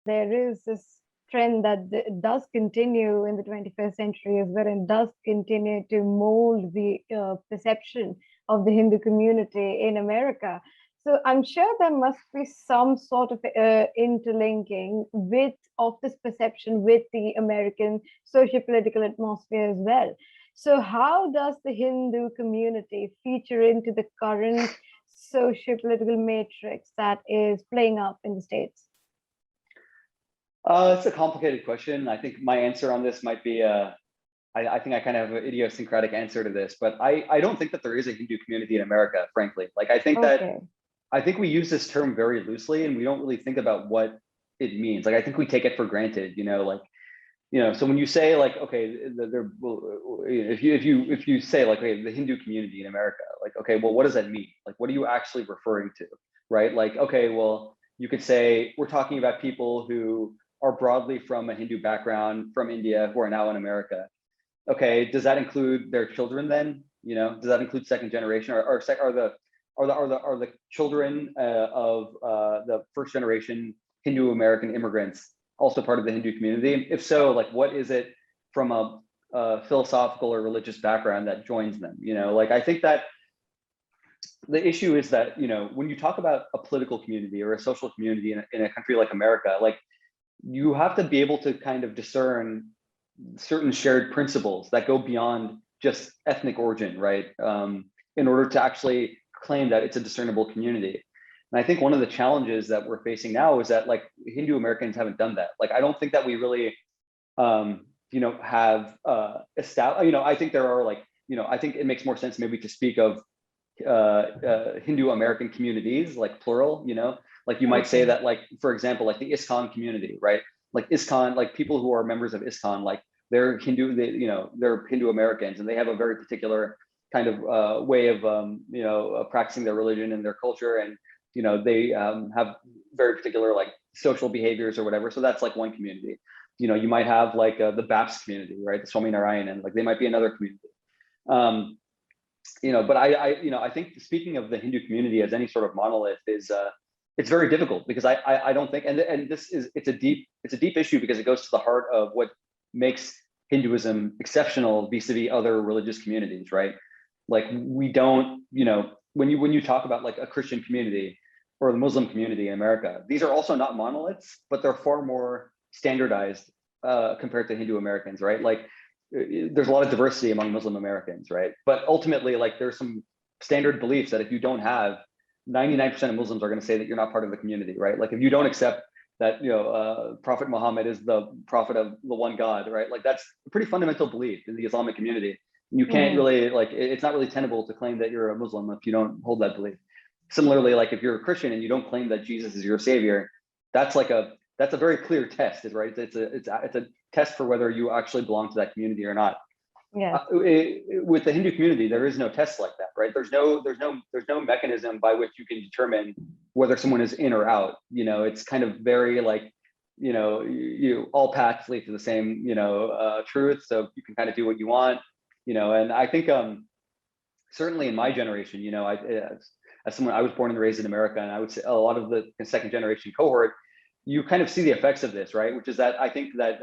there is this trend that does continue in the 21st century as well, and does continue to mold the perception of the Hindu community in America. So I'm sure there must be some sort of interlinking with of this perception with the American socio-political atmosphere as well. So how does the Hindu community feature into the current socio-political matrix that is playing up in the States? It's a complicated question. I think my answer on this might be, I think I kind of have an idiosyncratic answer to this, but I don't think that there is a Hindu community in America, frankly. Like, Okay. I think we use this term very loosely and we don't really think about what it means. Like, I think we take it for granted, so when you say like, okay, if you say like, okay, the Hindu community in America, like, okay, well, what does that mean? Like, what are you actually referring to, right? Like, okay, well, you could say we're talking about people who are broadly from a Hindu background from India who are now in America. Okay, does that include their children then? Does that include second generation, or are the children of the first generation Hindu American immigrants also part of the Hindu community? And if so, like, what is it from a philosophical or religious background that joins them? Like, I think that the issue is that, when you talk about a political community or a social community in a country like America, like, you have to be able to kind of discern certain shared principles that go beyond just ethnic origin, right? In order to actually claim that it's a discernible community. And I think one of the challenges that we're facing now is that, like, Hindu Americans haven't done that. Like, I don't think that we really, have established, I think there are, like, I think it makes more sense maybe to speak of Hindu American communities, like, plural, like you might say that, like, for example, like the ISKCON community, right? Like ISKCON, like people who are members of ISKCON, like they're Hindu, they're Hindu Americans, and they have a very particular kind of way of, practicing their religion and their culture. And, they have very particular like social behaviors or whatever. So that's like one community. You might have like the Baptist community, right? The Swaminarayan, and like they might be another community. But I think speaking of the Hindu community as any sort of monolith is, it's very difficult, because I don't think, and it's a deep issue, because it goes to the heart of what makes Hinduism exceptional vis-a-vis other religious communities, right? Like, we don't, when you talk about like a Christian community or the Muslim community in America, these are also not monoliths, but they're far more standardized compared to Hindu Americans, right? Like, there's a lot of diversity among Muslim Americans, right? But ultimately, like, there's some standard beliefs that if you don't have, 99% of Muslims are going to say that you're not part of the community, right? Like, if you don't accept that, Prophet Muhammad is the prophet of the one God, right? Like, that's a pretty fundamental belief in the Islamic community. You can't really, like, it's not really tenable to claim that you're a Muslim if you don't hold that belief. Similarly, like, if you're a Christian and you don't claim that Jesus is your savior, that's a very clear test, right? It's a test for whether you actually belong to that community or not. Yeah. With the Hindu community, there is no test like that, right? There's no mechanism by which you can determine whether someone is in or out. It's kind of very like, you all paths lead to the same, truth. So you can kind of do what you want, and I think certainly in my generation, as someone, I was born and raised in America, and I would say a lot of the second generation cohort, you kind of see the effects of this, right? Which is that I think that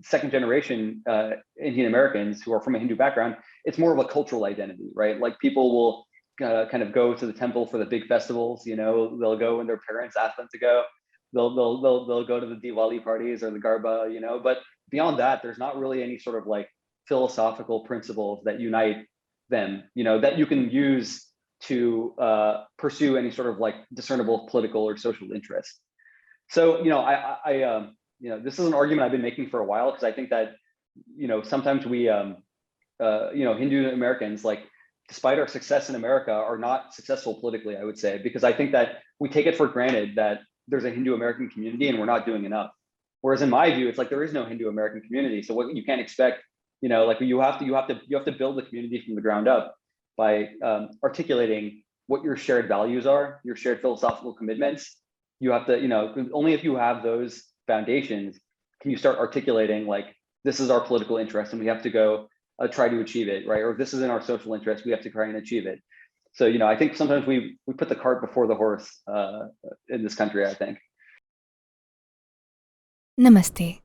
second generation Indian Americans who are from a Hindu background, it's more of a cultural identity, right? Like, people will kind of go to the temple for the big festivals. They'll go when their parents ask them to go. They'll go to the Diwali parties or the Garba, But beyond that, there's not really any sort of like philosophical principles that unite them, that you can use to pursue any sort of like discernible political or social interest. So, this is an argument I've been making for a while, because I think that, sometimes we, Hindu Americans, like, despite our success in America, are not successful politically, I would say, because I think that we take it for granted that there's a Hindu American community and we're not doing enough. Whereas in my view, it's like there is no Hindu American community. So what you can't expect, like, you have to build the community from the ground up by articulating what your shared values are, your shared philosophical commitments. You have to, only if you have those foundations can you start articulating, like, this is our political interest and we have to go try to achieve it, right? Or this is in our social interest, we have to try and achieve it. So, I think sometimes we put the cart before the horse in this country, I think. Namaste.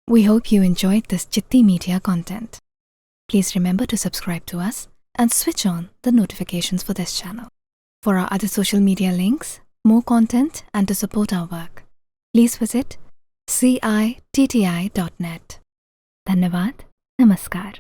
We hope you enjoyed this Citti Media content. Please remember to subscribe to us and switch on the notifications for this channel. For our other social media links, more content, and to support our work, please visit citti.net. Dhanyavad. Namaskar.